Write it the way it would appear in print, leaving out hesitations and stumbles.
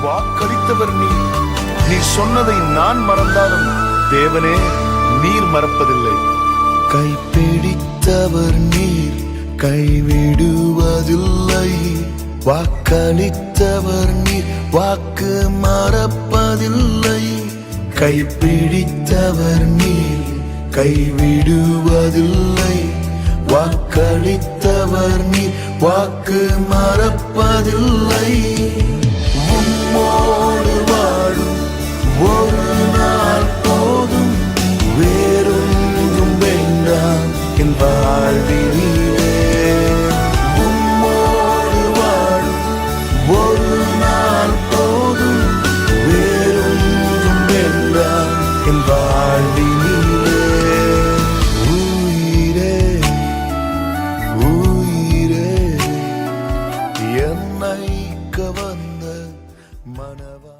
வாக்களித்தவர் நீர் சொன்னதை நான் மறந்தாலும் தேவனே நீர் மறப்பதில்லை. கைப்பிடித்தவர் நீர் கைவிடுவதில்லை. வாக்களித்தவர் நீர் வாக்கு மறப்பதில்லை. கைப்பிடித்தவர் நீர் கைவிடுவதில்லை. வாக்களித்தவர் நீர் வாக்கு மறப்பதில்லை. உம்மோடு வாழும் ஒரு நாள் போதும், வேறொன்றும் வேண்டாம் என் வாழ்விலே. உம்மோடு வாழும் ஒரு நாள் போதும், வேறொன்றும் வேண்டாம் என் வாழ்விலே. உயிரே உயிரே என்னை கவர்ந்த மனவா